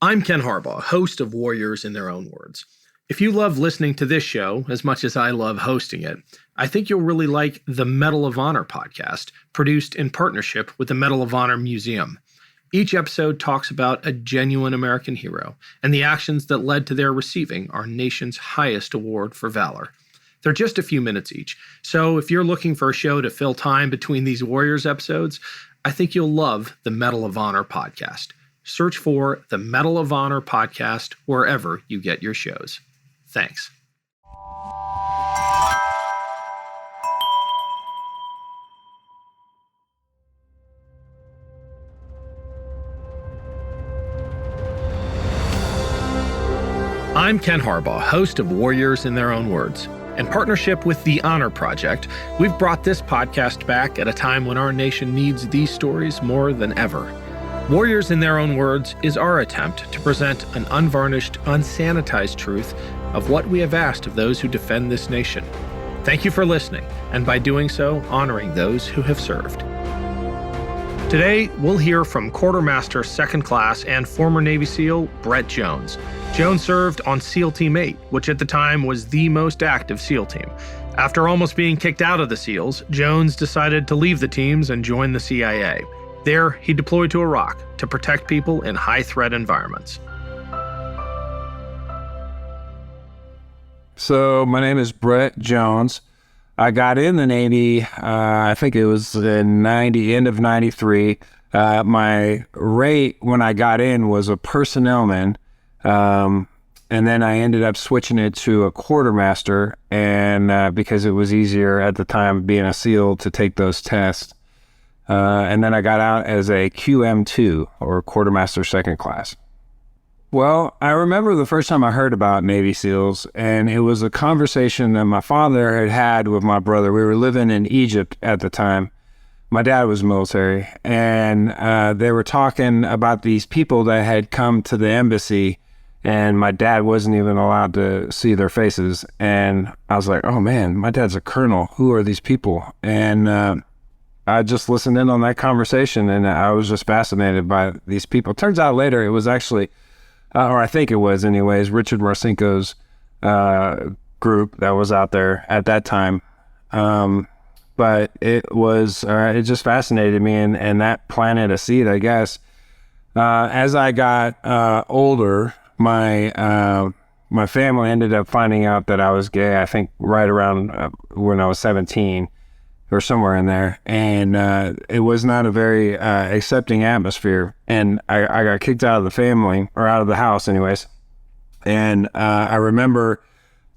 I'm Ken Harbaugh, host of Warriors in Their Own Words. If you love listening to this show as much as I love hosting it, I think you'll really like the Medal of Honor podcast, produced in partnership with the Medal of Honor Museum. Each episode talks about a genuine American hero and the actions that led to their receiving our nation's highest award for valor. They're just a few minutes each, so if you're looking for a show to fill time between these Warriors episodes, I think you'll love the Medal of Honor podcast. Search for the Medal of Honor podcast wherever you get your shows. Thanks. I'm Ken Harbaugh, host of Warriors in Their Own Words. In partnership with the Honor Project, we've brought this podcast back at a time when our nation needs these stories more than ever. Warriors in Their Own Words is our attempt to present an unvarnished, unsanitized truth of what we have asked of those who defend this nation. Thank you for listening, and by doing so, honoring those who have served. Today, we'll hear from Quartermaster Second Class and former Navy SEAL Brett Jones. Jones served on SEAL Team 8, which at the time was the most active SEAL team. After almost being kicked out of the SEALs, Jones decided to leave the teams and join the CIA. There, he deployed to Iraq to protect people in high-threat environments. So, my name is Brett Jones. I got in the Navy, I think it was in end of 93. My rate when I got in was a personnelman, and then I ended up switching it to a quartermaster, and because it was easier at the time being a SEAL to take those tests. And then I got out as a QM2, or Quartermaster Second Class. Well, I remember the first time I heard about Navy SEALs, and it was a conversation that my father had with my brother. We were living in Egypt at the time. My dad was military, and they were talking about these people that had come to the embassy, and my dad wasn't even allowed to see their faces. And I was like, oh man, my dad's a colonel. Who are these people? And I just listened in on that conversation, and I was just fascinated by these people. Turns out later it was actually, or I think it was anyways, Richard Marcinko's group that was out there at that time. But it was, it just fascinated me, and that planted a seed, I guess. As I got older, my family ended up finding out that I was gay, I think right around when I was 17. Or somewhere in there, and it was not a very accepting atmosphere, and I got kicked out of the family, or out of the house anyways, and I remember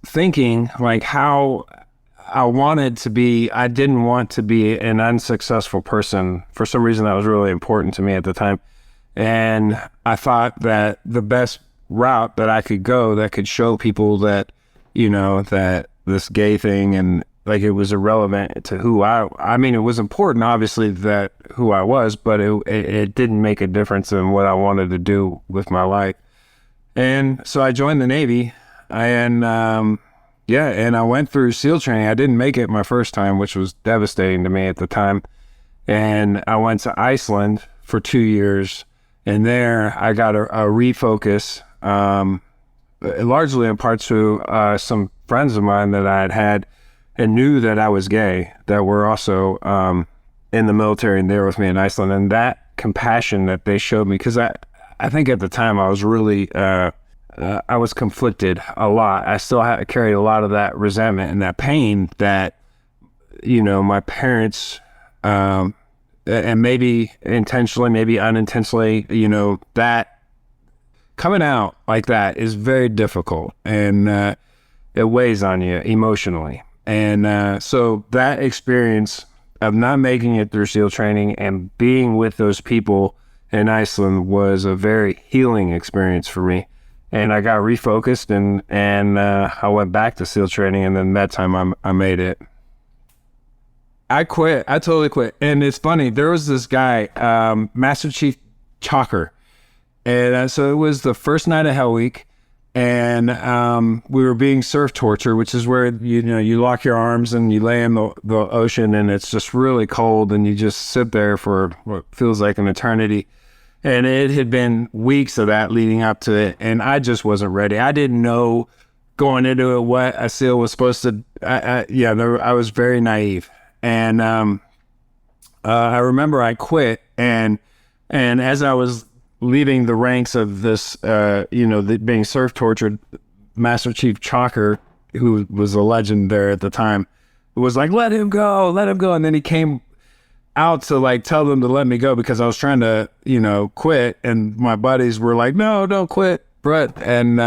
thinking like how I didn't want to be an unsuccessful person. For some reason that was really important to me at the time, and I thought that the best route that I could go that could show people that, you know, that this gay thing and like it was irrelevant to who I mean, it was important, obviously, that who I was, but it didn't make a difference in what I wanted to do with my life. And so I joined the Navy, and and I went through SEAL training. I didn't make it my first time, which was devastating to me at the time. And I went to Iceland for 2 years, and there I got a refocus, largely in part to some friends of mine that I had and knew that I was gay, that were also in the military and there with me in Iceland. And that compassion that they showed me, because I think at the time I was really, I was conflicted a lot. I still carried a lot of that resentment and that pain that, you know, my parents, and maybe intentionally, maybe unintentionally, you know, that coming out like that is very difficult, and it weighs on you emotionally. And so that experience of not making it through SEAL training and being with those people in Iceland was a very healing experience for me. And I got refocused, and I went back to SEAL training, and then that time I made it. I quit. I totally quit. And it's funny, there was this guy, Master Chief Chalker. And so it was the first night of Hell Week, and we were being surf torture, which is where, you know, you lock your arms and you lay in the ocean, and it's just really cold, and you just sit there for what feels like an eternity. And it had been weeks of that leading up to it, and I just wasn't ready. I didn't know going into it what a SEAL was supposed to. I was very naive, and I remember I quit, and as I was leaving the ranks of this, being surf tortured, Master Chief Chalker, who was a legend there at the time, was like, let him go, and then he came out to like tell them to let me go because I was trying to, quit, and my buddies were like, no, don't quit, Brett, and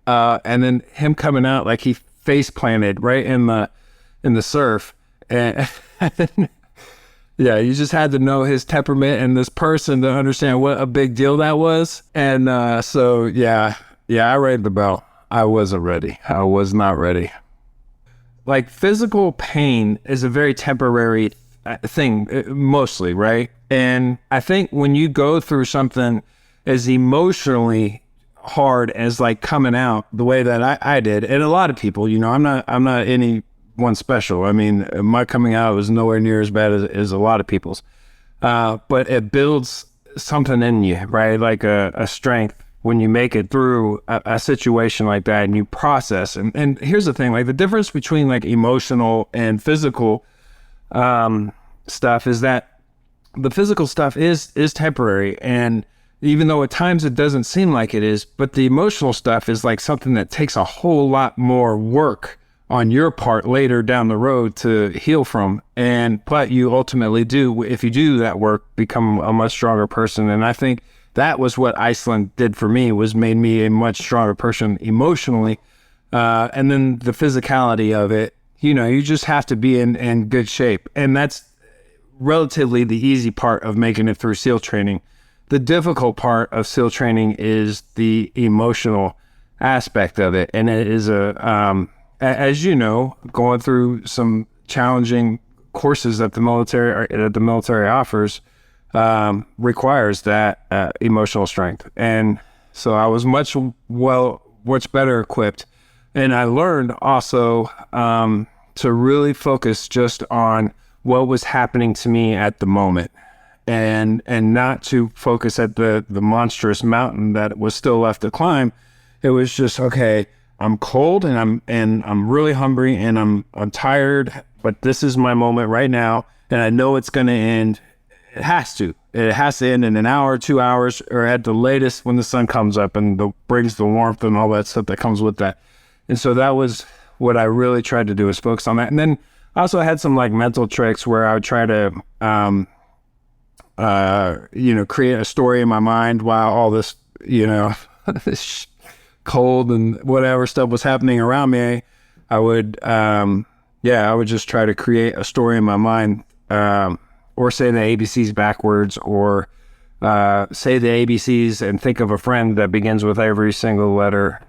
then him coming out, like he face planted right in the surf, and yeah, you just had to know his temperament and this person to understand what a big deal that was, and so I rang the bell. I wasn't ready. I was not ready. Like, physical pain is a very temporary thing, mostly, right? And I think when you go through something as emotionally hard as like coming out the way that I did, and a lot of people, I'm not anyone special. I mean, my coming out was nowhere near as bad as a lot of people's, but it builds something in you, right? Like a strength when you make it through a situation like that and you process. And here's the thing, like the difference between like emotional and physical stuff is that the physical stuff is temporary, and even though at times it doesn't seem like it is, but the emotional stuff is like something that takes a whole lot more work on your part later down the road to heal from. But you ultimately do, if you do that work, become a much stronger person. And I think that was what Iceland did for me, was made me a much stronger person emotionally. And then the physicality of it, you just have to be in good shape. And that's relatively the easy part of making it through SEAL training. The difficult part of SEAL training is the emotional aspect of it. And it is as you know, going through some challenging courses that the military offers, requires that emotional strength. And so I was much better equipped. And I learned also to really focus just on what was happening to me at the moment, and not to focus at the monstrous mountain that was still left to climb. It was just, okay, I'm cold and I'm really hungry and I'm tired, but this is my moment right now, and I know it's going to end. It has to end in an hour, 2 hours, or at the latest when the sun comes up and brings the warmth and all that stuff that comes with that. And so that was what I really tried to do, is focus on that. And then I also had some like mental tricks where I would try to, create a story in my mind while all this, this cold and whatever stuff was happening around me. I would just try to create a story in my mind, or say the ABCs backwards, or say the ABCs and think of a friend that begins with every single letter.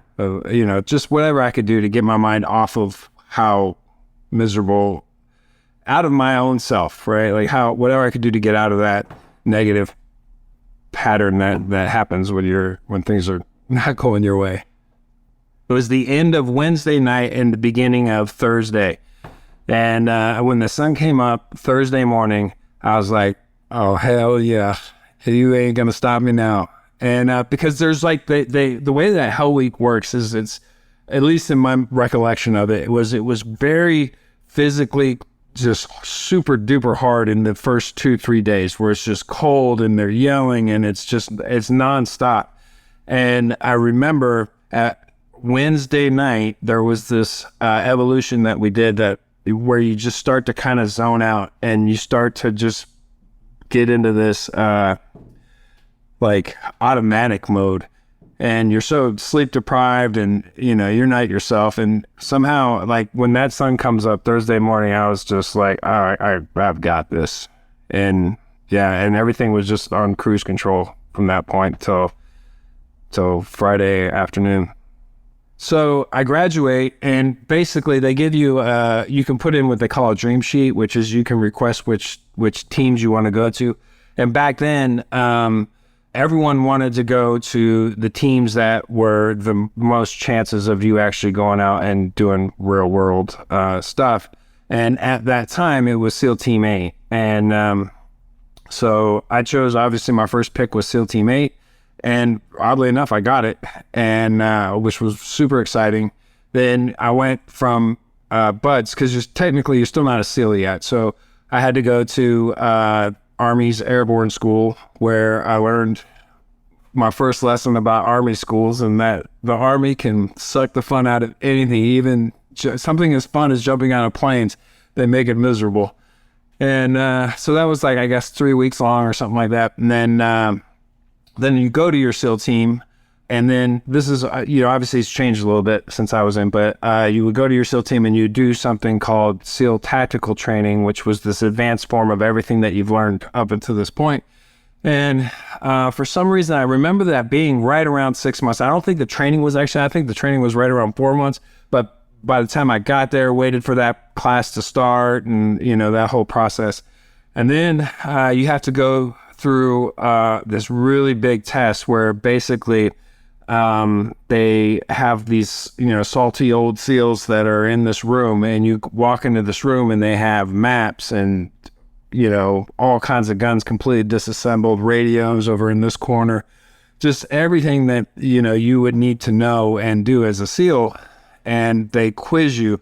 Just whatever I could do to get my mind off of how miserable, out of my own self, right? Like whatever I could do to get out of that negative pattern that happens when things are not going your way. It was the end of Wednesday night and the beginning of Thursday. And when the sun came up Thursday morning, I was like, oh, hell yeah, you ain't gonna stop me now. And because there's like the way that Hell Week works is, it's, at least in my recollection of it, it was very physically just super duper hard in the first 2-3 days, where it's just cold and they're yelling and it's nonstop. And I remember at Wednesday night, there was this evolution that we did where you just start to kind of zone out and you start to just get into this like automatic mode, and you're so sleep deprived and you're not yourself. And somehow, like, when that sun comes up Thursday morning, I was just like, all right, I've got this. And and everything was just on cruise control from that point till Friday afternoon. So I graduate, and basically they give you, you can put in what they call a dream sheet, which is you can request which teams you want to go to. And back then, everyone wanted to go to the teams that were the most chances of you actually going out and doing real world stuff. And at that time, it was SEAL Team A. And So I chose, obviously, my first pick was SEAL Team 8. And oddly enough, I got it, and which was super exciting. Then I went from BUDS, because you're still not a SEAL yet. So I had to go to Army's Airborne School, where I learned my first lesson about Army schools, and that the Army can suck the fun out of anything, even something as fun as jumping out of planes. They make it miserable. And so that was, like, I guess 3 weeks long or something like that. And then you go to your SEAL team, and then this is, obviously it's changed a little bit since I was in, but you would go to your SEAL team and you do something called SEAL Tactical Training, which was this advanced form of everything that you've learned up until this point. And for some reason, I remember that being right around 6 months. I think the training was right around 4 months, but by the time I got there, waited for that class to start and, that whole process. And then you have to go through this really big test where basically they have these, salty old SEALs that are in this room, and you walk into this room and they have maps and, all kinds of guns completely disassembled, radios over in this corner, just everything that, you would need to know and do as a SEAL. And they quiz you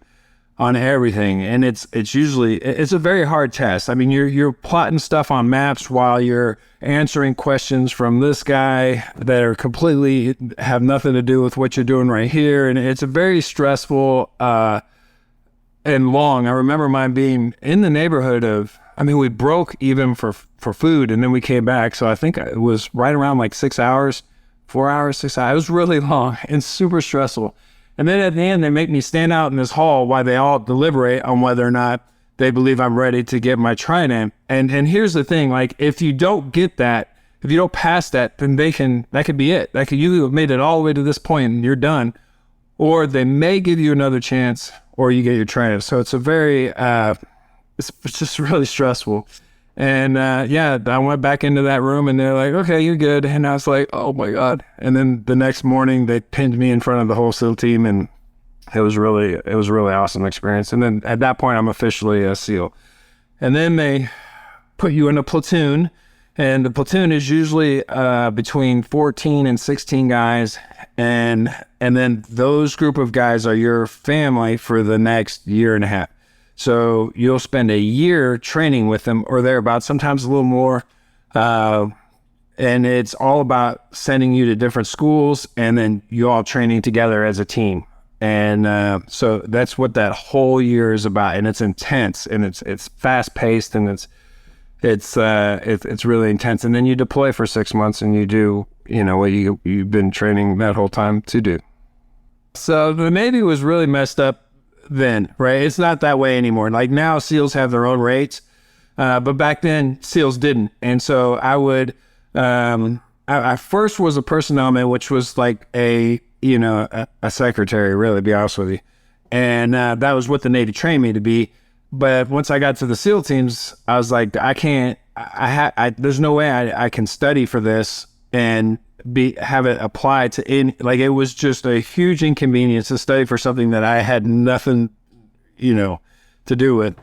on everything, and it's a very hard test. I mean, you're plotting stuff on maps while you're answering questions from this guy that are completely have nothing to do with what you're doing right here, and it's a very stressful and long. I remember mine being in the neighborhood of, we broke even for food, and then we came back, so I think it was right around like 6 hours, 4 hours, 6 hours. It was really long and super stressful. And then at the end, they make me stand out in this hall while they all deliberate on whether or not they believe I'm ready to get my trident. And here's the thing, like, if you don't get that, if you don't pass that, then that could be it. You have made it all the way to this point and you're done. Or they may give you another chance, or you get your trident. So it's a very, it's just really stressful. And I went back into that room and they're like, okay, you're good. And I was like, oh my God. And then the next morning they pinned me in front of the whole SEAL team, and it was a really awesome experience. And then at that point, I'm officially a SEAL. And then they put you in a platoon, and the platoon is usually between 14 and 16 guys. And then those group of guys are your family for the next year and a half. So you'll spend a year training with them or thereabouts, sometimes a little more. And it's all about sending you to different schools, and then you all training together as a team. And so that's what that whole year is about. And it's intense, and it's fast paced, and it's really intense. And then you deploy for 6 months and you do, what you've been training that whole time to do. So the Navy was really messed up then, right? It's not that way anymore. Like now, SEALs have their own rates, but back then SEALs didn't. And so I would, I first was a personnel man, which was like a secretary, really, to be honest with you. And that was what the Navy trained me to be. But once I got to the SEAL teams, I was like, there's no way I can study for this and have it applied to it was just a huge inconvenience to study for something that I had nothing, to do with.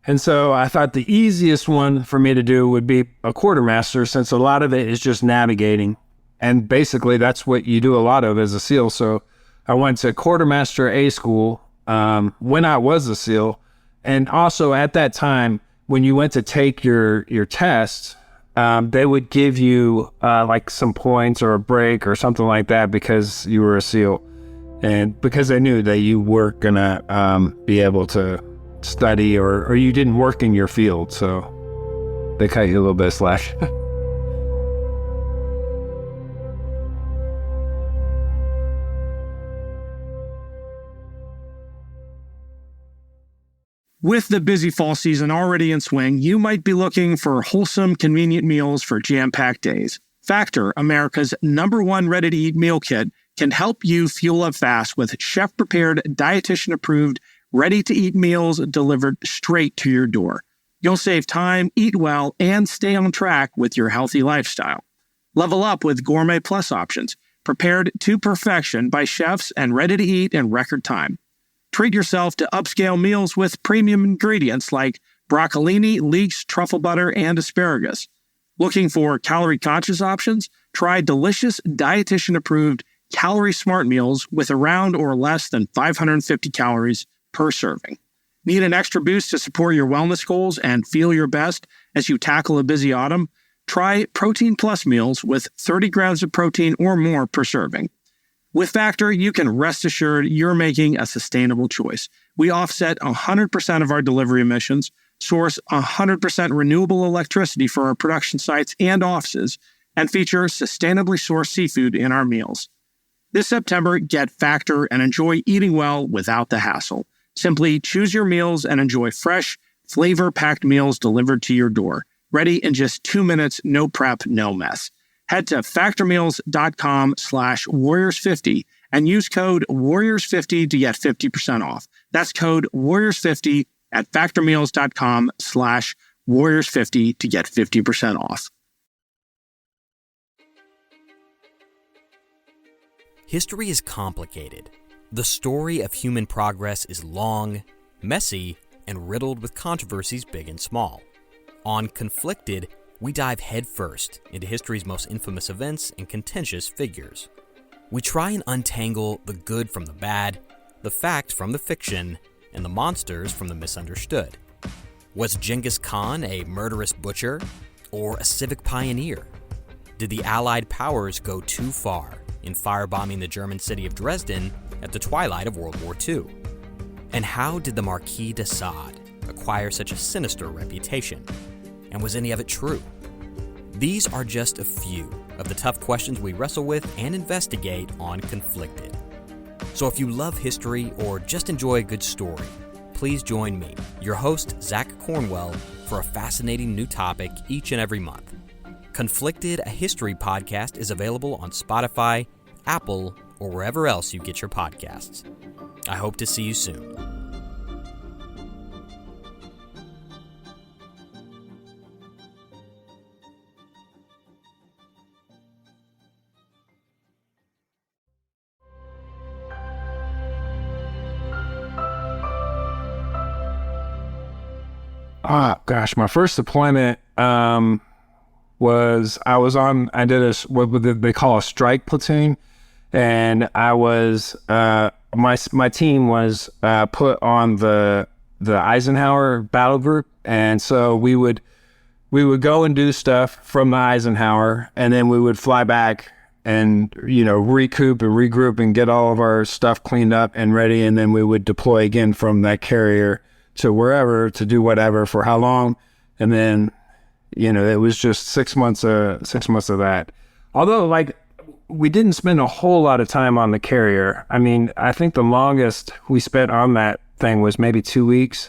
And so I thought the easiest one for me to do would be a quartermaster, since a lot of it is just navigating. And basically that's what you do a lot of as a SEAL. So I went to quartermaster A school when I was a SEAL. And also at that time, when you went to take your test, they would give you like some points or a break or something like that because you were a SEAL, and because they knew that you weren't gonna be able to study or you didn't work in your field, so they cut you a little bit of slack. With the busy fall season already in swing, you might be looking for wholesome, convenient meals for jam-packed days. Factor, America's #1 ready-to-eat meal kit, can help you fuel up fast with chef-prepared, dietitian-approved, ready-to-eat meals delivered straight to your door. You'll save time, eat well, and stay on track with your healthy lifestyle. Level up with Gourmet Plus options, prepared to perfection by chefs and ready to eat in record time. Treat yourself to upscale meals with premium ingredients like broccolini, leeks, truffle butter, and asparagus. Looking for calorie-conscious options? Try delicious, dietitian-approved, calorie-smart meals with around or less than 550 calories per serving. Need an extra boost to support your wellness goals and feel your best as you tackle a busy autumn? Try Protein Plus meals with 30 grams of protein or more per serving. With Factor, you can rest assured you're making a sustainable choice. We offset 100% of our delivery emissions, source 100% renewable electricity for our production sites and offices, and feature sustainably sourced seafood in our meals. This September, get Factor and enjoy eating well without the hassle. Simply choose your meals and enjoy fresh, flavor-packed meals delivered to your door. Ready in just 2 minutes, no prep, no mess. Head to factormeals.com/warriors50 and use code warriors50 to get 50% off. That's code warriors50 at factormeals.com/warriors50 to get 50% off. History is complicated. The story of human progress is long, messy, and riddled with controversies big and small. On Conflicted, we dive headfirst into history's most infamous events and contentious figures. We try and untangle the good from the bad, the fact from the fiction, and the monsters from the misunderstood. Was Genghis Khan a murderous butcher or a civic pioneer? Did the Allied powers go too far in firebombing the German city of Dresden at the twilight of World War II? And how did the Marquis de Sade acquire such a sinister reputation? And was any of it true? These are just a few of the tough questions we wrestle with and investigate on Conflicted. So if you love history or just enjoy a good story, please join me, your host, Zach Cornwell, for a fascinating new topic each and every month. Conflicted, a history podcast, is available on Spotify, Apple, or wherever else you get your podcasts. I hope to see you soon. Gosh, my first deployment was I did what they call a strike platoon, and I was my team was put on the Eisenhower battle group, and so we would go and do stuff from the Eisenhower, and then we would fly back and recoup and regroup and get all of our stuff cleaned up and ready, and then we would deploy again from that carrier to wherever to do whatever for how long, and then it was just 6 months of that. Although we didn't spend a whole lot of time on the carrier. I mean, I think the longest we spent on that thing was maybe 2 weeks,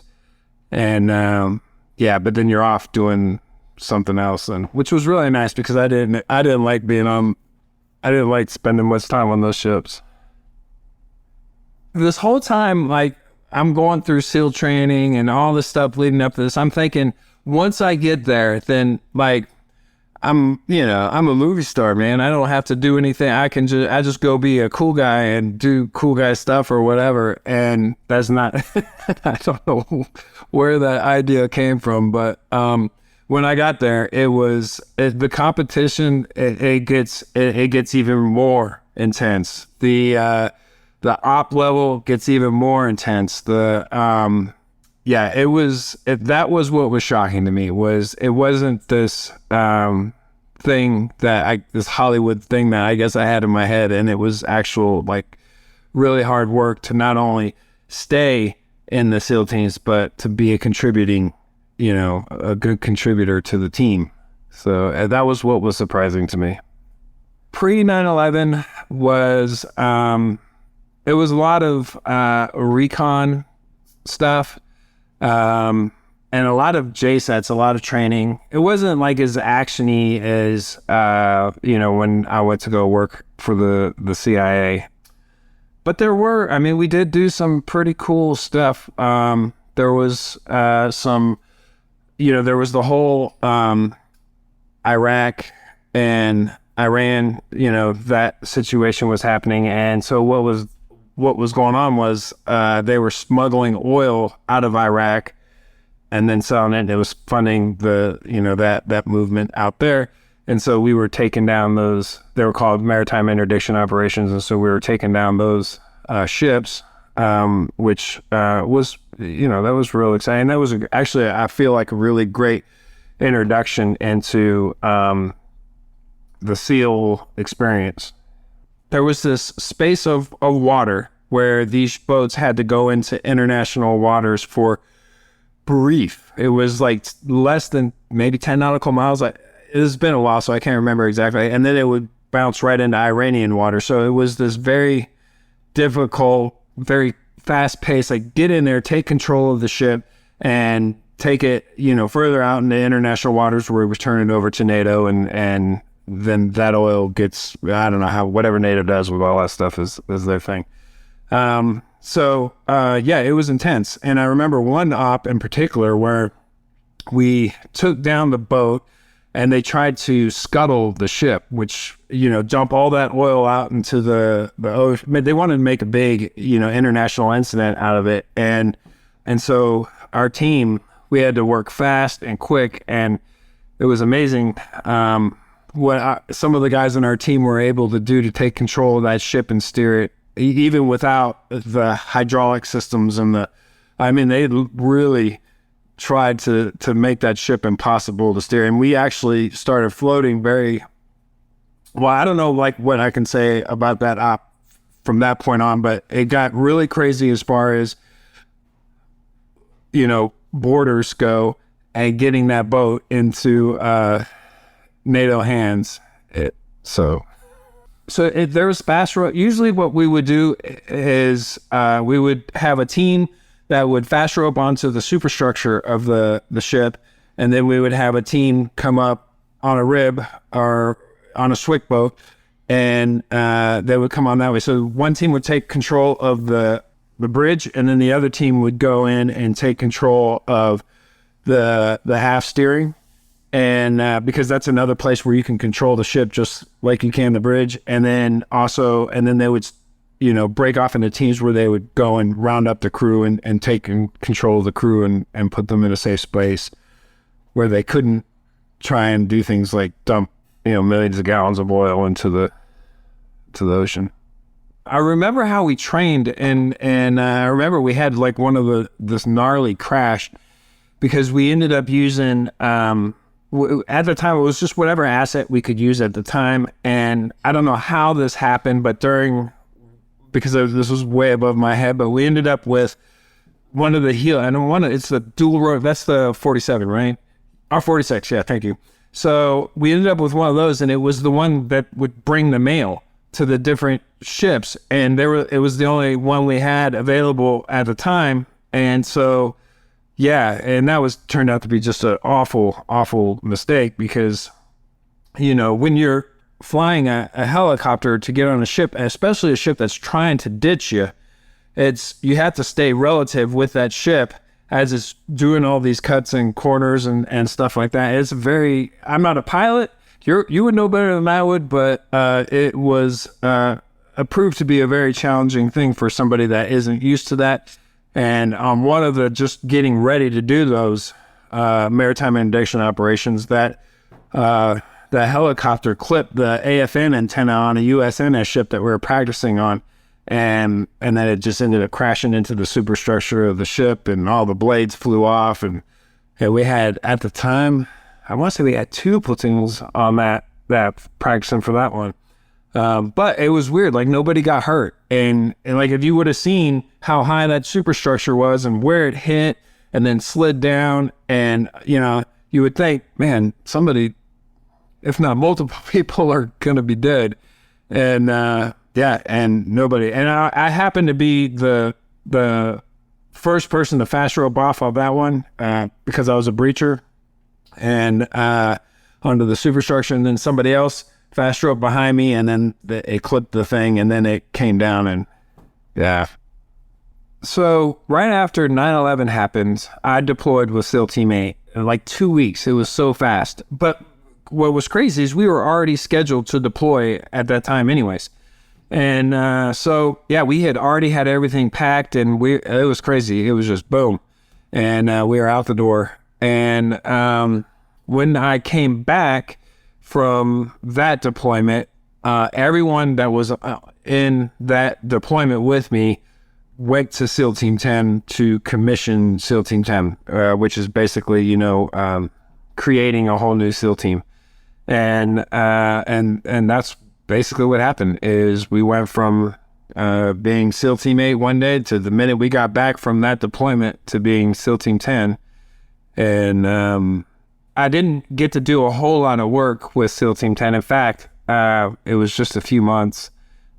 and but then you're off doing something else, and which was really nice because I didn't like spending much time on those ships. This whole time, I'm going through SEAL training and all this stuff leading up to this. I'm thinking, once I get there, then I'm a movie star, man. I don't have to do anything. I just go be a cool guy and do cool guy stuff or whatever. And that's not, I don't know where that idea came from, but when I got there, the competition, it gets even more intense. The op level gets even more intense. That was what was shocking to me. It wasn't this this Hollywood thing that I guess I had in my head, and it was actual really hard work to not only stay in the SEAL teams, but to be a good contributor to the team. So that was what was surprising to me. Pre 9/11 was it was a lot of recon stuff, and a lot of JSETs, a lot of training. It wasn't as actiony as when I went to go work for the CIA. But we did do some pretty cool stuff. There was there was the whole Iraq and Iran, that situation was happening. And so what was going on was they were smuggling oil out of Iraq and then selling it. And it was funding the, that movement out there. And so we were taking down those, they were called maritime interdiction operations. And so we were taking down those ships, which was, that was real exciting. That was actually, I feel like, a really great introduction into the SEAL experience. There was this space of water where these boats had to go into international waters for brief. It was like less than maybe 10 nautical miles. It has been a while, so I can't remember exactly. And then it would bounce right into Iranian water. So it was this very difficult, very fast-paced, like get in there, take control of the ship, and take it, further out into international waters where we turn it over to NATO, and then that oil gets, I don't know how, whatever NATO does with all that stuff is their thing. It was intense. And I remember one op in particular where we took down the boat and they tried to scuttle the ship, which, dump all that oil out into the ocean. They wanted to make a big, international incident out of it. And so our team, we had to work fast and quick, and it was amazing what some of the guys on our team were able to do to take control of that ship and steer it, even without the hydraulic systems and they really tried to make that ship impossible to steer. And we actually started floating very well. I don't know what I can say about that op from that point on, but it got really crazy as far as, borders go, and getting that boat into NATO hands. There was fast rope. Usually what we would do is we would have a team that would fast rope onto the superstructure of the ship, and then we would have a team come up on a rib or on a swick boat, and they would come on that way. So one team would take control of the bridge, and then the other team would go in and take control of the half steering. And because that's another place where you can control the ship just like you can the bridge. And then they would, break off into teams where they would go and round up the crew and take control of the crew and put them in a safe space where they couldn't try and do things like dump, millions of gallons of oil into the ocean. I remember how we trained, and I remember we had like this gnarly crash because we ended up using, at the time, it was just whatever asset we could use at the time. And I don't know how this happened, but because this was way above my head, but we ended up with one of the it's the dual rotor, that's the 47, right? R46, yeah, thank you. So we ended up with one of those, and it was the one that would bring the mail to the different ships. And it was the only one we had available at the time. And so, yeah, and that turned out to be just an awful, awful mistake because, when you're flying a helicopter to get on a ship, especially a ship that's trying to ditch you, you have to stay relative with that ship as it's doing all these cuts and corners and stuff like that. I'm not a pilot. You would know better than I would, but it was proved to be a very challenging thing for somebody that isn't used to that. And on one of the just getting ready to do those maritime interdiction operations, that the helicopter clipped the AFN antenna on a USNS ship that we were practicing on, and then it just ended up crashing into the superstructure of the ship, and all the blades flew off. And we had, at the time, I want to say we had 2 platoons on that practicing for that one. But it was weird, like nobody got hurt. And like if you would have seen how high that superstructure was and where it hit and then slid down, and you would think, man, somebody, if not multiple people, are gonna be dead. And and nobody. And I happened to be the first person to fast rope off of that one because I was a breacher and onto the superstructure, and then somebody else fast rope behind me, and then it clipped the thing, and then it came down, and yeah. So right after 9/11 happened, I deployed with SEAL Team 8 in like 2 weeks. It was so fast. But what was crazy is we were already scheduled to deploy at that time anyways. And so, yeah, we had already had everything packed, and it was crazy. It was just boom. and we were out the door. And when I came back from that deployment, everyone that was in that deployment with me went to SEAL Team 10 to commission SEAL Team 10, which is basically, creating a whole new SEAL team. And that's basically what happened. Is we went from being SEAL Team 8 one day to the minute we got back from that deployment to being SEAL Team 10. And I didn't get to do a whole lot of work with SEAL Team 10. In fact, it was just a few months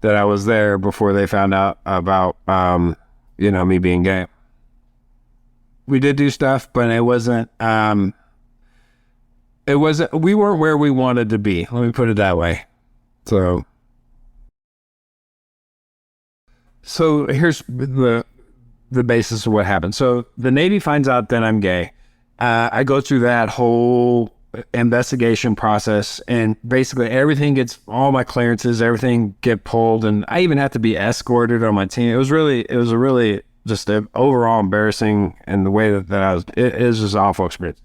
that I was there before they found out about, me being gay. We did do stuff, but we weren't where we wanted to be. Let me put it that way. So here's the basis of what happened. So the Navy finds out that I'm gay. I go through that whole investigation process, and basically all my clearances, everything get pulled, and I even had to be escorted on my team. It was a really just an overall embarrassing, and the way that it is just an awful experience.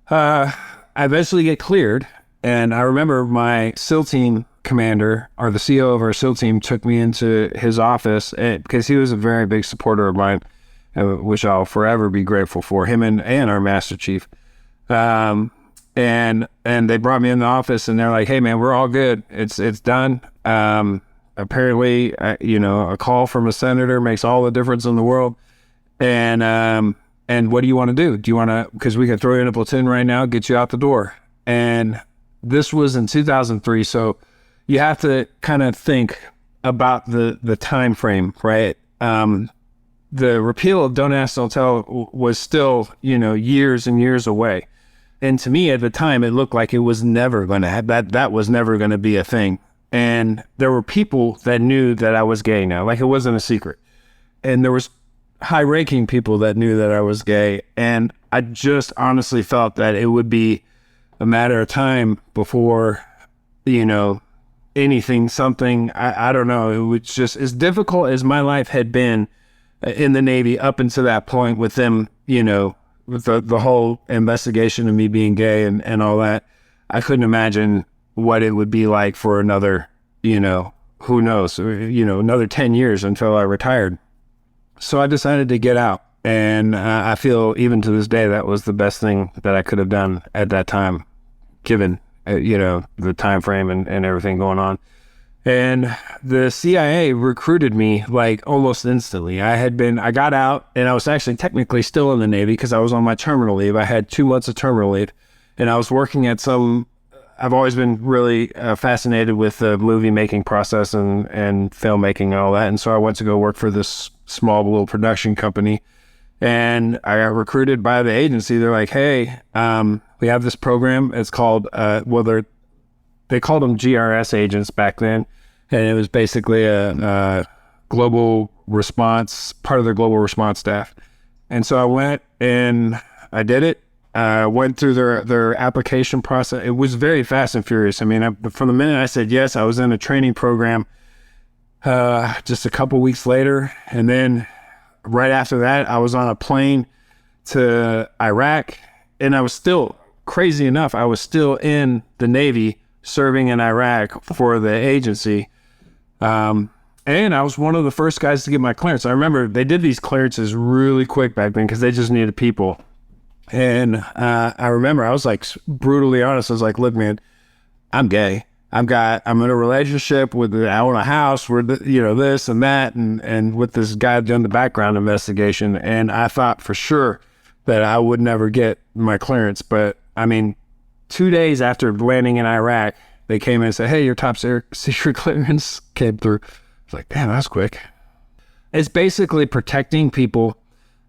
I eventually get cleared, and I remember my SEAL team commander, or the CO of our SEAL team, took me into his office because he was a very big supporter of mine, which I'll forever be grateful for, him and our Master Chief. And they brought me in the office, and they're like, "Hey man, we're all good. It's done. Apparently, a call from a senator makes all the difference in the world. And what do you want to do? Do you want to, because we can throw you in a platoon right now, get you out the door." And this was in 2003. So you have to kind of think about the time frame, right? The repeal of Don't Ask, Don't Tell was still, years and years away. And to me at the time, it looked like it was never going to have that was never going to be a thing. And there were people that knew that I was gay now, like it wasn't a secret. And there was high-ranking people that knew that I was gay. And I just honestly felt that it would be a matter of time before, something, I don't know. It was just as difficult as my life had been in the Navy up until that point with them, with the whole investigation of me being gay and all that. I couldn't imagine what it would be like for another, who knows, another 10 years until I retired. So I decided to get out. And I feel even to this day, that was the best thing that I could have done at that time, given, the time frame and everything going on. And the CIA recruited me like almost instantly. I got out, and I was actually technically still in the Navy because I was on my terminal leave. I had 2 months of terminal leave, and I was working at I've always been really fascinated with the movie making process and filmmaking and all that. And so I went to go work for this small little production company, and I got recruited by the agency. They're like, "Hey, we have this program. It's called, they called them GRS agents back then. And it was basically a global response, part of their global response staff." And so I went and I did it. Went through their application process. It was very fast and furious. I mean, from the minute I said yes, I was in a training program just a couple weeks later. And then right after that, I was on a plane to Iraq. And I was still, crazy enough, I was still in the Navy serving in Iraq for the agency. And I was one of the first guys to get my clearance. I remember they did these clearances really quick back then because they just needed people. And I remember I was like brutally honest. I was like, "Look, man, I'm gay. I'm in a relationship with, I own a house where, this and that, and with this guy doing the background investigation." And I thought for sure that I would never get my clearance. But I mean, 2 days after landing in Iraq, they came in and said, "Hey, your top secret clearance came through." I was like, "Damn, that's quick." It's basically protecting people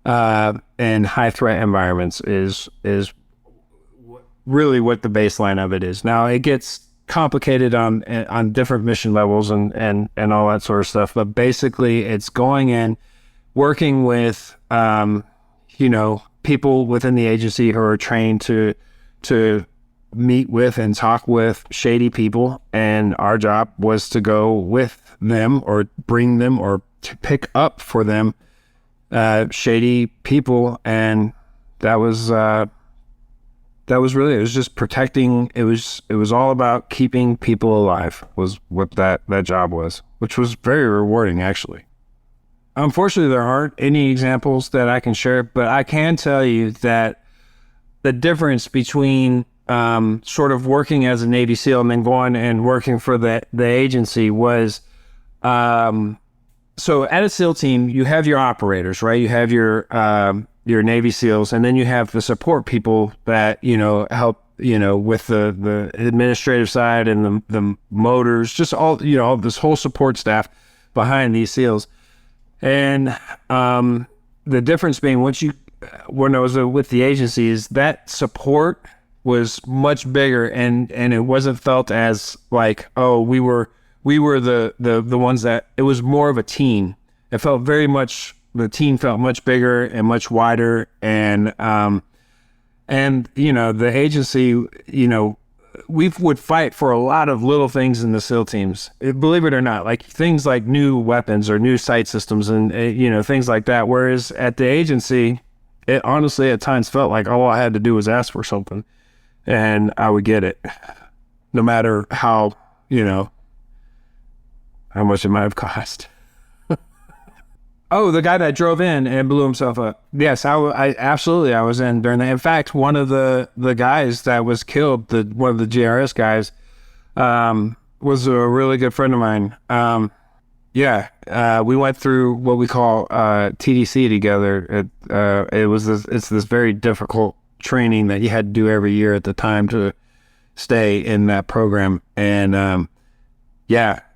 in high threat environments is really what the baseline of it is. Now it gets complicated on different mission levels and all that sort of stuff, but basically it's going in, working with people within the agency who are trained to meet with and talk with shady people, and our job was to go with them or bring them or to pick up for them shady people, and that was really, it was just protecting. It was all about keeping people alive was what that job was, which was very rewarding, actually. Unfortunately, there aren't any examples that I can share, but I can tell you that the difference between sort of working as a Navy SEAL and then going and working for the agency was, so at a SEAL team, you have your operators, right? You have your Navy SEALs, and then you have the support people that, help, with the administrative side and the motors, just all this whole support staff behind these SEALs. And the difference being when I was with the agency is that support was much bigger, and it wasn't felt as like, oh, we were the ones that, it was more of a team. It felt very much, the team felt much bigger and much wider. And the agency, we would fight for a lot of little things in the SEAL teams, believe it or not, like things like new weapons or new sight systems and, things like that. Whereas at the agency, it honestly at times felt like all I had to do was ask for something and I would get it, no matter how much it might have cost. Oh, the guy that drove in and blew himself up. Yes, I absolutely, I was in during that. In fact, one of the guys that was killed, one of the GRS guys, was a really good friend of mine. We went through what we call TDC together. It's this very difficult training that you had to do every year at the time to stay in that program. And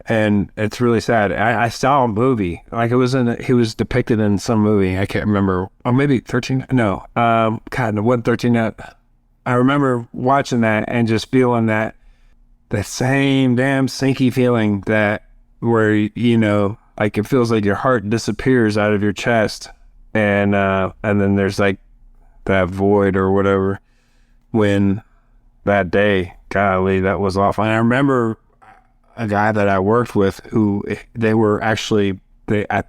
and it's really sad. I saw a movie, like he was depicted in some movie. I can't remember. Or maybe 13. No, God, it wasn't 13 yet. I remember watching that and just feeling that same damn sinky feeling where, like it feels like your heart disappears out of your chest. And then there's like that void or whatever when that day, golly, that was awful. And I remember a guy that I worked with who I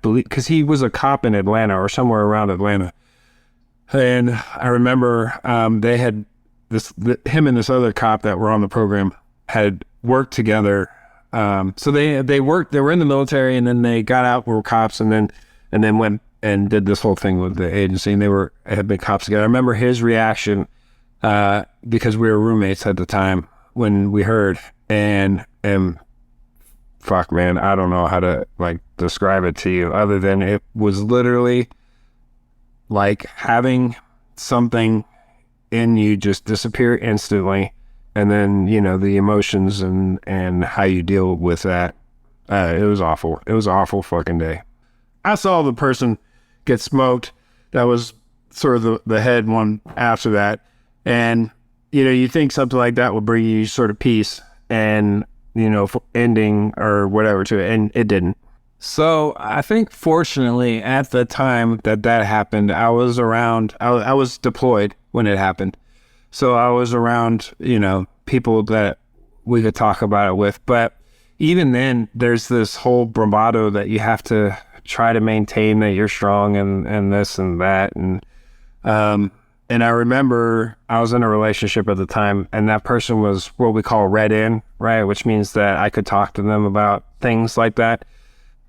believe, because he was a cop in Atlanta or somewhere around Atlanta. And I remember they had him and this other cop that were on the program had worked together. So they were in the military, and then they got out, were cops, and then went and did this whole thing with the agency, and had been cops together. I remember his reaction, because we were roommates at the time when we heard, and fuck, man, I don't know how to describe it to you other than it was literally like having something in you just disappear instantly. And then, the emotions and how you deal with that. It was awful. It was an awful fucking day. I saw the person get smoked. That was sort of the head one after that. And, you think something like that would bring you sort of peace and, ending or whatever to it. And it didn't. So I think fortunately at the time that happened, I was around, I was deployed when it happened. So I was around, people that we could talk about it with. But even then, there's this whole bravado that you have to try to maintain that you're strong and this and that. And I remember I was in a relationship at the time, and that person was what we call read in, right? Which means that I could talk to them about things like that.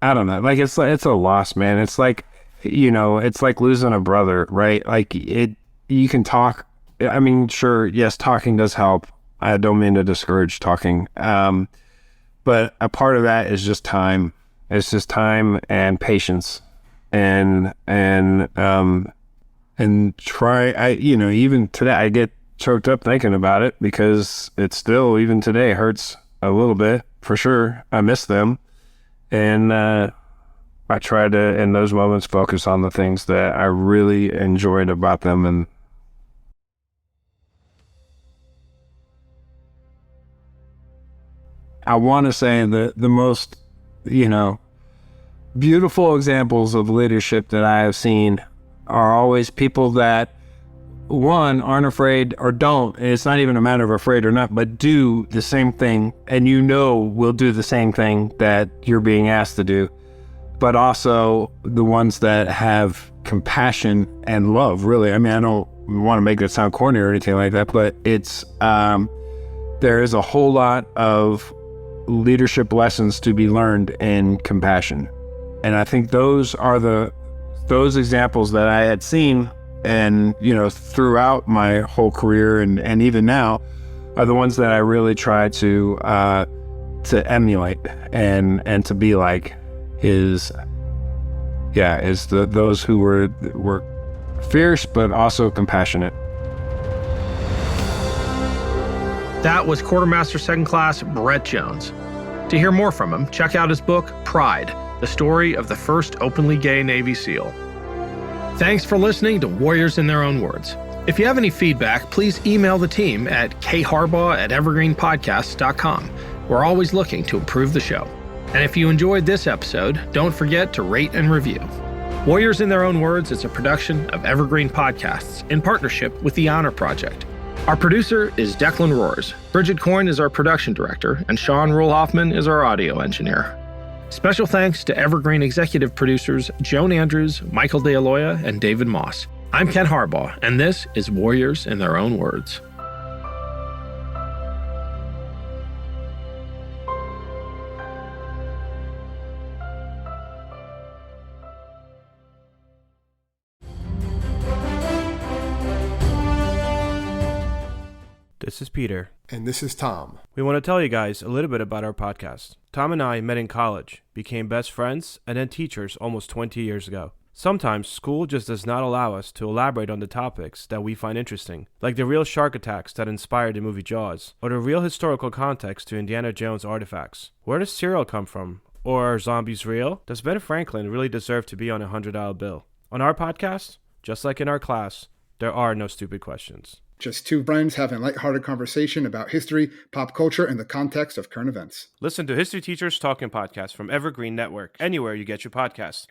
I don't know. Like, it's a loss, man. It's like, it's like losing a brother, right? Like you can talk. I mean, sure, yes, talking does help. I don't mean to discourage talking. But a part of that is just time. It's just time and patience and try, even today I get choked up thinking about it because it still, even today, hurts a little bit for sure. I miss them. And, I try to, in those moments, focus on the things that I really enjoyed about them. And I want to say that the most, beautiful examples of leadership that I have seen are always people that, one, aren't afraid or don't. And it's not even a matter of afraid or not, but do the same thing. And will do the same thing that you're being asked to do. But also the ones that have compassion and love, really. I mean, I don't want to make it sound corny or anything like that, but it's there is a whole lot of leadership lessons to be learned in compassion. And I think those are those examples that I had seen and, throughout my whole career and even now are the ones that I really try to emulate and to be like those who were fierce but also compassionate. That was Quartermaster Second Class Brett Jones. To hear more from him, check out his book, Pride, the story of the first openly gay Navy SEAL. Thanks for listening to Warriors in Their Own Words. If you have any feedback, please email the team at kharbaugh@evergreenpodcasts.com. We're always looking to improve the show. And if you enjoyed this episode, don't forget to rate and review. Warriors in Their Own Words is a production of Evergreen Podcasts in partnership with the Honor Project. Our producer is Declan Roars. Bridget Coyne is our production director, and Sean Rule-Hoffman is our audio engineer. Special thanks to Evergreen executive producers Joan Andrews, Michael DeAloia, and David Moss. I'm Ken Harbaugh, and this is Warriors in Their Own Words. This is Peter. And this is Tom. We want to tell you guys a little bit about our podcast. Tom and I met in college, became best friends, and then teachers almost 20 years ago. Sometimes school just does not allow us to elaborate on the topics that we find interesting, like the real shark attacks that inspired the movie Jaws, or the real historical context to Indiana Jones artifacts. Where does cereal come from? Or are zombies real? Does Ben Franklin really deserve to be on a $100 bill? On our podcast, just like in our class, there are no stupid questions. Just two friends having a lighthearted conversation about history, pop culture, and the context of current events. Listen to History Teachers Talking Podcast from Evergreen Network, anywhere you get your podcasts.